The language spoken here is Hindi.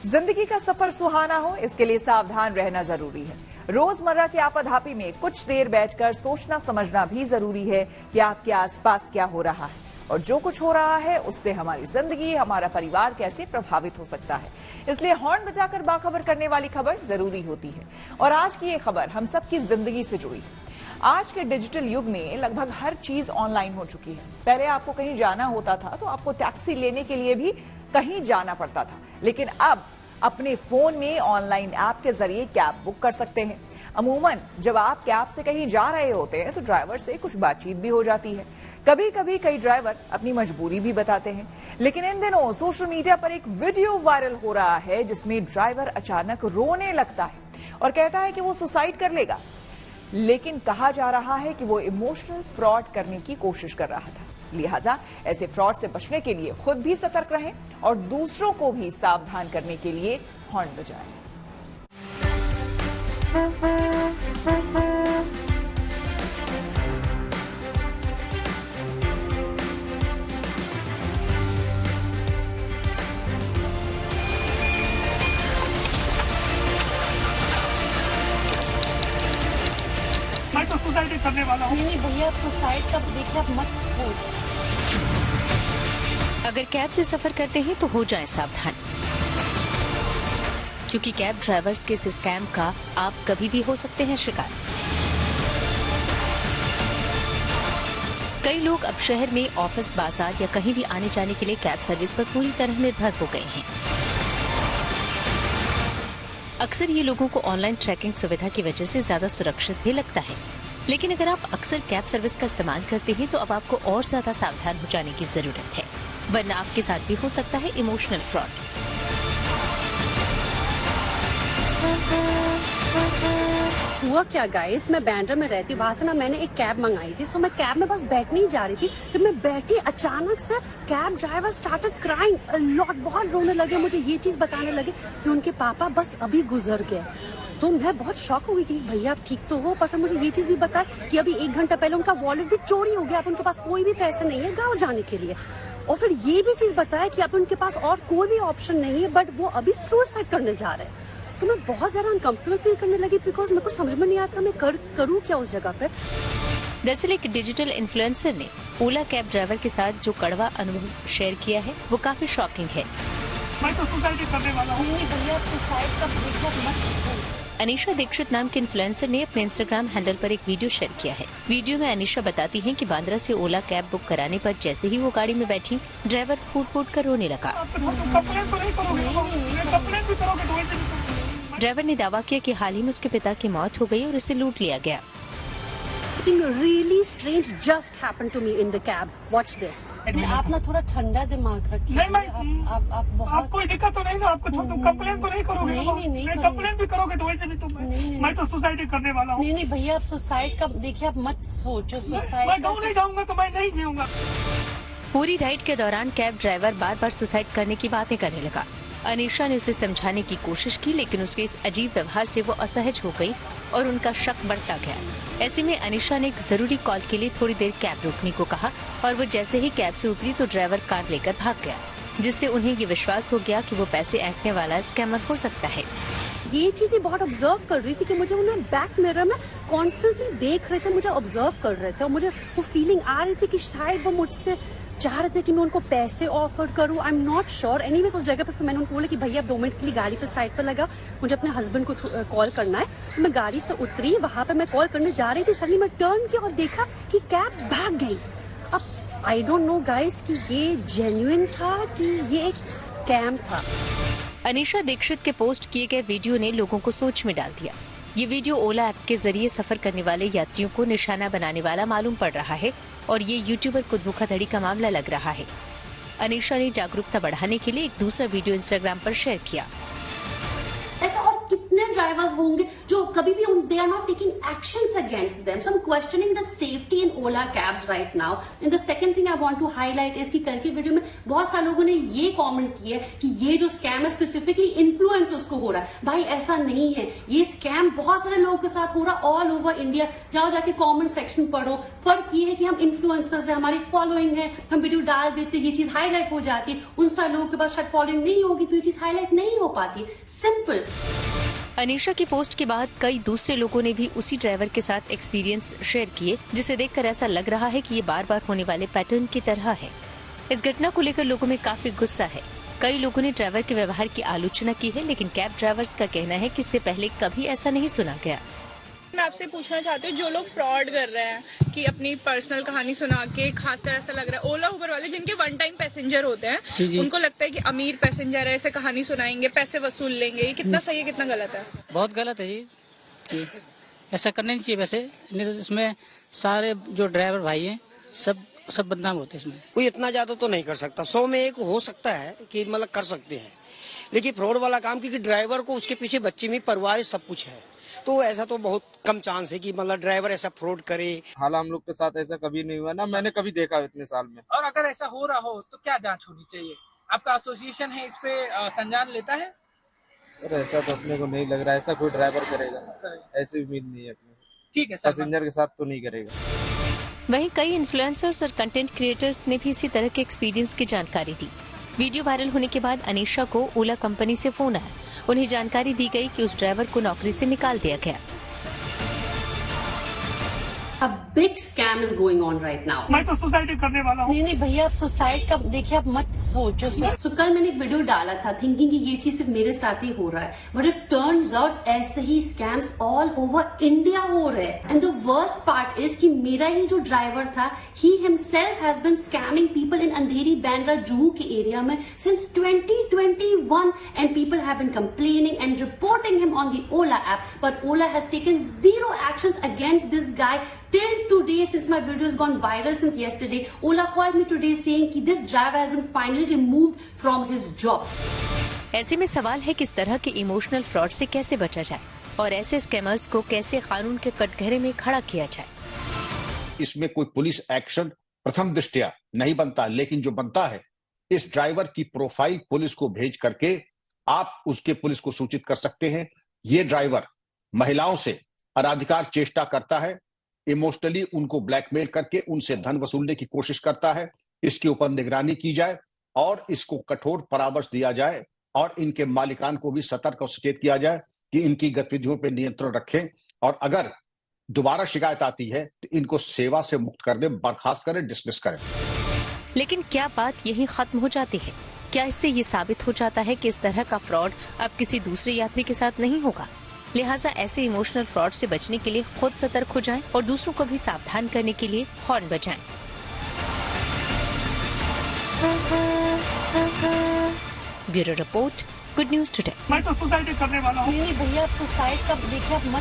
जिंदगी का सफर सुहाना हो, इसके लिए सावधान रहना जरूरी है। रोजमर्रा की आपाधापी में कुछ देर बैठकर सोचना समझना भी जरूरी है कि आपके आसपास क्या हो रहा है और जो कुछ हो रहा है उससे हमारी जिंदगी, हमारा परिवार कैसे प्रभावित हो सकता है। इसलिए हॉर्न बजाकर बाखबर करने वाली खबर जरूरी होती है। और आज की ये खबर हम सबकी जिंदगी से जुड़ी है। आज के डिजिटल युग में लगभग हर चीज ऑनलाइन हो चुकी है। पहले आपको कहीं जाना होता था तो आपको टैक्सी लेने के लिए भी कहीं जाना पड़ता था, लेकिन अब अपने फोन में ऑनलाइन ऐप के जरिए कैब बुक कर सकते हैं। अमूमन जब आप कैब से कहीं जा रहे होते हैं तो ड्राइवर से कुछ बातचीत भी हो जाती है। कभी कभी कई ड्राइवर अपनी मजबूरी भी बताते हैं। लेकिन इन दिनों सोशल मीडिया पर एक वीडियो वायरल हो रहा है जिसमें ड्राइवर अचानक रोने लगता है और कहता है कि वो सुसाइड कर लेगा। लेकिन कहा जा रहा है कि वो इमोशनल फ्रॉड करने की कोशिश कर रहा था। लिहाजा ऐसे फ्रॉड से बचने के लिए खुद भी सतर्क रहें और दूसरों को भी सावधान करने के लिए हॉर्न बजाएं। मैं तो सुसाइड करने वाला हूँ। नहीं भैया, आप सुसाइड का देखिए, आप मत सोच। अगर कैब से सफर करते हैं तो हो जाएं सावधान, क्योंकि कैब ड्राइवर्स के इस स्कैम का आप कभी भी हो सकते हैं शिकार। कई लोग अब शहर में ऑफिस, बाजार या कहीं भी आने जाने के लिए कैब सर्विस पर पूरी तरह निर्भर हो गए हैं। अक्सर ये लोगों को ऑनलाइन ट्रैकिंग सुविधा की वजह से ज्यादा सुरक्षित भी लगता है। लेकिन अगर आप अक्सर कैब सर्विस का इस्तेमाल करते हैं तो अब आपको और ज्यादा सावधान हो जाने की जरूरत है, वरना आपके साथ भी हो सकता है इमोशनल फ्रॉड। हुआ क्या गाइस, मैं बैंड्रा में रहती हूँ, वहाँ से ना मैंने एक कैब मंगाई थी। सो मैं कैब में बस बैठने ही जा रही थी। जब मैं बैठी, अचानक से cab driver started crying a lot, बहुत रोने लगे। मुझे ये चीज बताने लगे कि उनके पापा बस अभी गुजर गए। तो मैं बहुत शॉक हो गई कि भैया आप ठीक तो हो, पर फिर मुझे ये चीज भी बताया कि अभी 1 घंटा पहले उनका वॉलेट भी चोरी हो गया। अब उनके पास कोई भी पैसे नहीं है गाँव जाने के लिए। और फिर ये भी चीज बताया कि अब उनके पास और कोई भी ऑप्शन नहीं है, बट वो अभी सुसाइड करने जा रहे हैं। तो मैं बहुत ज्यादा अनकंफर्टेबल फील करने लगी, बिकॉज मेरे को समझ में नहीं आता मैं करूँ क्या उस जगह पे। दरअसल एक डिजिटल इन्फ्लुएंसर ने ओला कैब ड्राइवर के साथ जो कड़वा अनुभव शेयर किया है वो काफी शॉकिंग है। मैं तो सुसाइड करने वाला हूँ। नहीं भैया, आप सुसाइड का देखिए, मत सोच। अनीशा दीक्षित नाम के इन्फ्लुएंसर ने अपने इंस्टाग्राम हैंडल पर एक वीडियो शेयर किया है। वीडियो में अनीशा बताती हैं कि बांद्रा से ओला कैब बुक कराने पर जैसे ही वो गाड़ी में बैठी, ड्राइवर फूट कर रोने लगा। ड्राइवर ने दावा किया कि हाल ही में उसके पिता की मौत हो गई और उसे लूट लिया गया। Something really strange just happened to me in the cab. Watch this. आप ना थोड़ा ठंडा दिमाग रखिए। नहीं, आप बहुत। आप कोई दिक्कत तो नहीं ना? आपको कंप्लेन तो नहीं करोगे? नहीं कंप्लेन भी करोगे तो वैसे भी तो मैं तो सुसाइड करने वाला हूँ। नहीं भैया, आप सुसाइड का देखिए, आप मत सोचो सुसाइड। मैं गाँव नहीं जाऊंगा तो मैं नहीं जीऊंगा। पूरी राइड के दौरान कैब ड्राइवर बार बार सुसाइड करने की बातें करने लगा। अनीशा ने उसे समझाने की कोशिश की, लेकिन उसके इस अजीब व्यवहार से वो असहज हो गई और उनका शक बढ़ता गया। ऐसे में अनीशा ने एक जरूरी कॉल के लिए थोड़ी देर कैब रोकने को कहा और वो जैसे ही कैब से उतरी तो ड्राइवर कार लेकर भाग गया, जिससे उन्हें ये विश्वास हो गया कि वो पैसे ऐंठने वाला स्कैमर हो सकता है। ये चीज बहुत ऑब्जर्व कर रही थी कि मुझे उन्हें बैक मिरर में कॉन्स्टेंटली देख रहे थे, मुझे ऑब्जर्व कर रहे थे और मुझे वो फीलिंग आ रही थी कि शायद वो मुझसे चाह रहे थे कि मैं उनको पैसे ऑफर करूं। I am not sure. Anyways उस जगह पे फिर मैंने उनको बोला कि भैया 2 मिनट के लिए गाड़ी पे साइड पर लगा, मुझे अपने हस्बैंड को कॉल करना है। तो मैं गाड़ी से उतरी, वहां पे मैं कॉल करने जा रही थी, सडनली मैं टर्न किया और देखा कि कैब भाग गई। अब आई डोंट नो गाइस कि ये जेन्युइन था कि ये एक स्कैम था। अनीशा दीक्षित के पोस्ट किए गए वीडियो ने लोगों को सोच में डाल दिया। ये वीडियो ओला ऐप के जरिए सफर करने वाले यात्रियों को निशाना बनाने वाला मालूम पड़ रहा है और ये यूट्यूबर को धोखाधड़ी का मामला लग रहा है। अनीशा ने जागरूकता बढ़ाने के लिए एक दूसरा वीडियो इंस्टाग्राम पर शेयर किया। ऐसा और कितने ड्राइवर्स होंगे जो कभी भी they are not taking actions against them. So I am questioning the safety in Ola cabs right now. And the second thing I want to highlight is कि कल की वीडियो में बहुत सारे लोगों ने ये कमेंट किया कि ये जो स्कैम है स्पेसिफिकली इन्फ्लुएंसर्स को हो रहा है. भाई ऐसा नहीं है. ये स्कैम बहुत सारे लोगों के साथ हो रहा है ऑल ओवर इंडिया. जाओ जाके कमेंट सेक्शन पढ़ो. फर्क ये है कि हम इन्फ्लुएंसर्स है, हमारी फॉलोइंग है, हम वीडियो डाल देते, ये चीज हाईलाइट हो जाती है. उन सारे लोगों के पास शायद फॉलोइंग नहीं होगी तो ये चीज हाईलाइट नहीं हो पाती. सिंपल. अनीशा की पोस्ट के बाद कई दूसरे लोगों ने भी उसी ड्राइवर के साथ एक्सपीरियंस शेयर किए, जिसे देखकर ऐसा लग रहा है कि ये बार बार होने वाले पैटर्न की तरह है. इस घटना को लेकर लोगों में काफी गुस्सा है. कई लोगों ने ड्राइवर के व्यवहार की आलोचना की है, लेकिन कैब ड्राइवर्स का कहना है कि इससे पहले कभी ऐसा नहीं सुना गया. मैं आपसे पूछना चाहती हूँ, जो लोग फ्रॉड कर रहे हैं कि अपनी पर्सनल कहानी सुना के, खासकर ऐसा लग रहा है ओला उबर वाले जिनके वन टाइम पैसेंजर होते हैं, उनको लगता है कि अमीर पैसेंजर है, ऐसे कहानी सुनाएंगे, पैसे वसूल लेंगे. ये कितना सही है, कितना गलत है? बहुत गलत है ये. ऐसा करना नहीं चाहिए. वैसे नहीं तो इसमें सारे जो ड्राइवर भाई हैं सब बदनाम होते हैं. इसमें कोई इतना ज्यादा तो नहीं कर सकता. 100 में एक हो सकता है कि मतलब कर सकते हैं, लेकिन फ्रॉड वाला काम, क्योंकि ड्राइवर को उसके पीछे बच्चे में परवाह सब कुछ है, तो ऐसा तो बहुत कम चांस है कि मतलब ड्राइवर ऐसा फ्रॉड करे. हाल हम लोग के साथ ऐसा कभी नहीं हुआ ना, मैंने कभी देखा इतने साल में. और अगर ऐसा हो रहा हो तो क्या जांच होनी चाहिए? आपका एसोसिएशन है इस पे संज्ञान लेता है? और ऐसा तो अपने को नहीं लग रहा है ऐसा कोई ड्राइवर करेगा. ऐसी उम्मीद नहीं है अपने. ठीक है, पैसेंजर के साथ तो नहीं करेगा. वहीं कई इन्फ्लुएंसर्स और कंटेंट क्रिएटर्स ने भी इसी तरह के एक्सपीरियंस की जानकारी दी. वीडियो वायरल होने के बाद अनीशा को ओला कंपनी से फोन आया. उन्हें जानकारी दी गई कि उस ड्राइवर को नौकरी से निकाल दिया गया. A big scam is going on right now. मैं तो सुसाइड करने वाला हूँ. नहीं भैया, आप सुसाइड का देखिए, आप मत सोचो. तो कल मैंने एक वीडियो डाला था थिंकिंग कि ये चीज सिर्फ मेरे साथ ही हो रहा है, बट इट टर्न्स आउट ऐसे ही स्कैम्स ऑल ओवर इंडिया हो रहे हैं. And the worst part is कि मेरा ही जो ड्राइवर था, he himself has been scamming people in Andheri, Bandra, Juhu के एरिया में since 2021, and people have been complaining and reporting him on the Ola app, but Ola has taken zero actions against this guy till today. Since my video has gone viral since yesterday, Ola called me today saying कि this driver has been finally removed from his job. ऐसे में सवाल है कि इस तरह के इमोशनल फ्रॉड से कैसे बचा जाए और ऐसे स्कैमर्स को कैसे कानून के कटघरे में खड़ा किया जाए. इसमें कोई पुलिस एक्शन प्रथम दृष्टया नहीं बनता, लेकिन जो बनता है, इस ड्राइवर की प्रोफाइल पुलिस को भेज करके आप उसके पुलिस को सूचित कर सकते हैं. ये ड्राइवर महिलाओं से अनाधिकार चेष्टा करता है, इमोशनली उनको ब्लैकमेल करके उनसे धन वसूलने की कोशिश करता है. इसके ऊपर निगरानी की जाए और इसको कठोर परामर्श दिया जाए और इनके मालिकान को भी सतर्क और सचेत किया जाए कि इनकी गतिविधियों पर नियंत्रण रखें, और अगर दोबारा शिकायत आती है तो इनको सेवा से मुक्त कर दें, बर्खास्त करें, डिसमिस करें. लेकिन क्या बात यही खत्म हो जाती है? क्या इससे ये साबित हो जाता है कि इस तरह का फ्रॉड अब किसी दूसरे यात्री के साथ नहीं होगा? लिहाजा ऐसे इमोशनल फ्रॉड से बचने के लिए खुद सतर्क हो जाएं और दूसरों को भी सावधान करने के लिए हॉर्न बजाएं. Bureau report, good news today. मैं तो सुसाइड करने वाला हूँ. नहीं भैया, आप सुसाइड का देखिए, आप मत